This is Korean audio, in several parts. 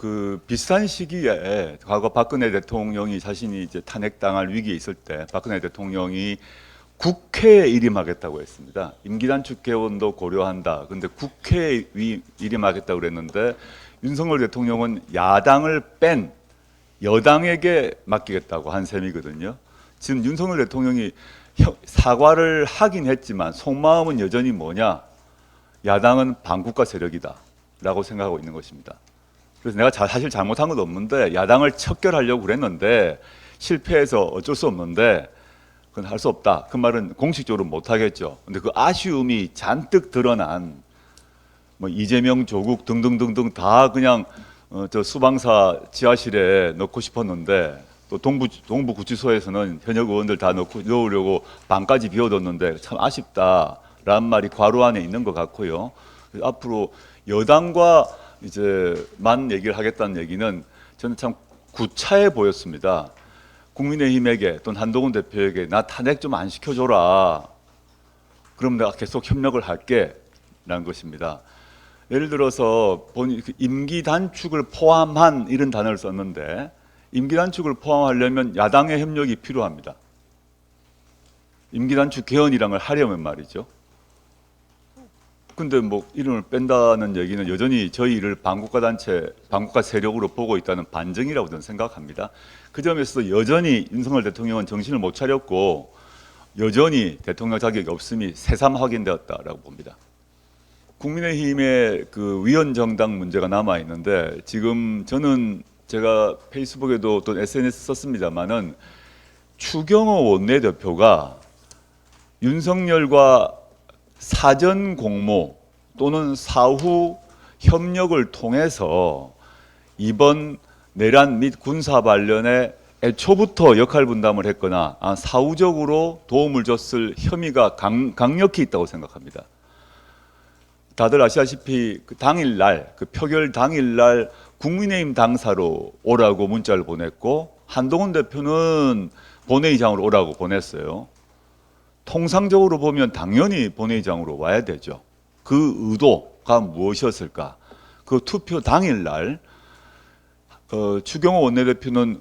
그 비슷한 시기에 과거 박근혜 대통령이 자신이 이제 탄핵당할 위기에 있을 때 박근혜 대통령이 국회에 일임하겠다고 했습니다. 임기 단축 개헌도 고려한다. 근데 국회에 일임하겠다고 그랬는데 윤석열 대통령은 야당을 뺀 여당에게 맡기겠다고 한 셈이거든요. 지금 윤석열 대통령이 사과를 하긴 했지만 속마음은 여전히 뭐냐? 야당은 반국가 세력이다 라고 생각하고 있는 것입니다. 그래서 내가 사실 잘못한 건 없는데 야당을 척결하려고 그랬는데 실패해서 어쩔 수 없는데 그건 할 수 없다. 그 말은 공식적으로 못 하겠죠. 근데 그 아쉬움이 잔뜩 드러난 뭐 이재명, 조국 등등등등 다 그냥 저 수방사 지하실에 넣고 싶었는데 또 동부 구치소에서는 현역 의원들 다 넣으려고 방까지 비워뒀는데 참 아쉽다라는 말이 괄호 안에 있는 것 같고요. 앞으로 여당과 이제 만 얘기를 하겠다는 얘기는 저는 참 구차해 보였습니다. 국민의힘에게 또는 한동훈 대표에게 나 탄핵 좀 안 시켜줘라. 그럼 내가 계속 협력을 할게라는 것입니다. 예를 들어서 임기 단축을 포함한 이런 단어를 썼는데 임기 단축을 포함하려면 야당의 협력이 필요합니다. 임기 단축 개헌이란 걸 하려면 말이죠. 근데 뭐 이름을 뺀다는 얘기는 여전히 저희를 반국가 단체, 반국가 세력으로 보고 있다는 반증이라고 저는 생각합니다. 그 점에서 여전히 윤석열 대통령은 정신을 못 차렸고 여전히 대통령 자격이 없음이 새삼 확인되었다라고 봅니다. 국민의힘의 그 위원 정당 문제가 남아 있는데 지금 저는 제가 페이스북에도 또 SNS 썼습니다만은 추경호 원내대표가 윤석열과 사전 공모 또는 사후 협력을 통해서 이번 내란 및 군사 관련에 애초부터 역할 분담을 했거나 사후적으로 도움을 줬을 혐의가 강력히 있다고 생각합니다. 다들 아시다시피 그 당일날 그 표결 당일날 국민의힘 당사로 오라고 문자를 보냈고 한동훈 대표는 본회의장으로 오라고 보냈어요. 통상적으로 보면 당연히 본회의장으로 와야 되죠. 그 의도가 무엇이었을까? 그 투표 당일날 추경호 원내대표는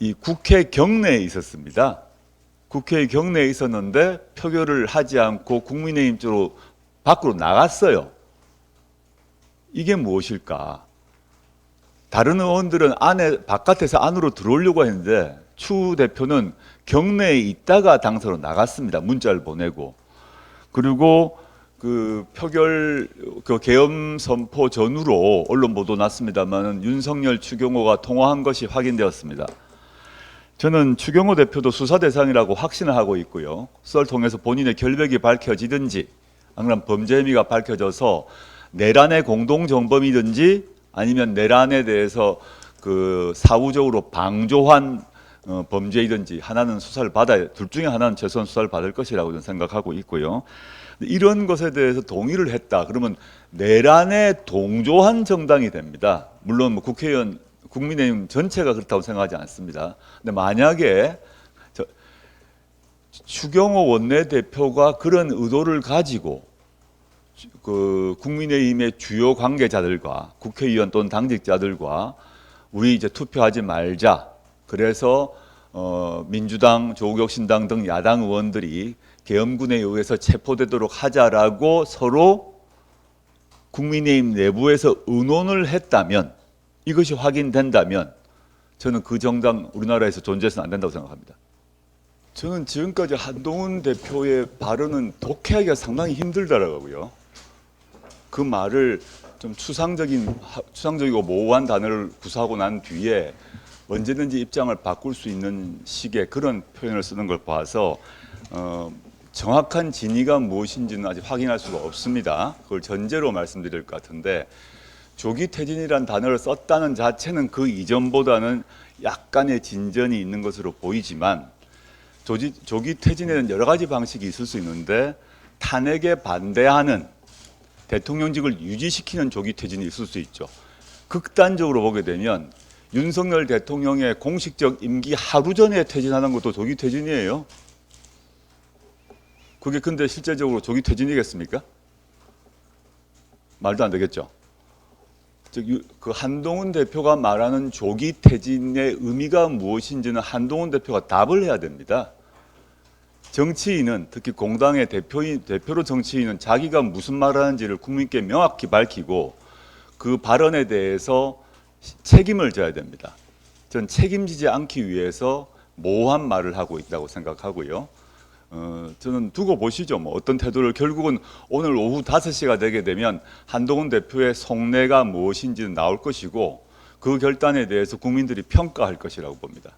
이 국회 경내에 있었습니다. 국회 경내에 있었는데 표결을 하지 않고 국민의힘 쪽으로 밖으로 나갔어요. 이게 무엇일까? 다른 의원들은 바깥에서 안으로 들어오려고 했는데 추 대표는 경내에 있다가 당사로 나갔습니다. 문자를 보내고. 그리고 그 표결 그 계엄 선포 전후로 언론 보도 났습니다만 윤석열 추경호가 통화한 것이 확인되었습니다. 저는 추경호 대표도 수사 대상이라고 확신을 하고 있고요. 수사를 통해서 본인의 결백이 밝혀지든지 아니면 범죄 혐의가 밝혀져서 내란의 공동 정범이든지 아니면 내란에 대해서 그 사후적으로 방조한 범죄이든지 하나는 수사를 받아야 둘 중에 하나는 최소한 수사를 받을 것이라고 저는 생각하고 있고요. 이런 것에 대해서 동의를 했다. 그러면 내란에 동조한 정당이 됩니다. 물론 뭐 국회의원 국민의힘 전체가 그렇다고 생각하지 않습니다. 근데 만약에 추경호 원내대표가 그런 의도를 가지고 그 국민의힘의 주요 관계자들과 국회의원 또는 당직자들과 우리 이제 투표하지 말자. 그래서 민주당, 조국혁신당 등 야당 의원들이 계엄군에 의해서 체포되도록 하자라고 서로 국민의힘 내부에서 의논을 했다면 이것이 확인된다면 저는 그 정당 우리나라에서 존재해서는 안 된다고 생각합니다. 저는 지금까지 한동훈 대표의 발언은 독해하기가 상당히 힘들더라고요. 그 말을 좀 추상적이고 모호한 단어를 구사하고 난 뒤에 언제든지 입장을 바꿀 수 있는 식의 그런 표현을 쓰는 걸 봐서 정확한 진위가 무엇인지는 아직 확인할 수가 없습니다. 그걸 전제로 말씀드릴 것 같은데 조기 퇴진이란 단어를 썼다는 자체는 그 이전보다는 약간의 진전이 있는 것으로 보이지만 조기 퇴진에는 여러 가지 방식이 있을 수 있는데 탄핵에 반대하는 대통령직을 유지시키는 조기 퇴진이 있을 수 있죠. 극단적으로 보게 되면 윤석열 대통령의 공식적 임기 하루 전에 퇴진하는 것도 조기 퇴진이에요. 그게 근데 실제적으로 조기 퇴진이겠습니까? 말도 안 되겠죠. 그 한동훈 대표가 말하는 조기 퇴진의 의미가 무엇인지는 한동훈 대표가 답을 해야 됩니다. 정치인은 특히 공당의 대표로 정치인은 자기가 무슨 말을 하는지를 국민께 명확히 밝히고 그 발언에 대해서 책임을 져야 됩니다. 전 책임지지 않기 위해서 모호한 말을 하고 있다고 생각하고요. 저는 두고 보시죠. 뭐 어떤 태도를 결국은 오늘 오후 5시가 되게 되면 한동훈 대표의 속내가 무엇인지는 나올 것이고 그 결단에 대해서 국민들이 평가할 것이라고 봅니다.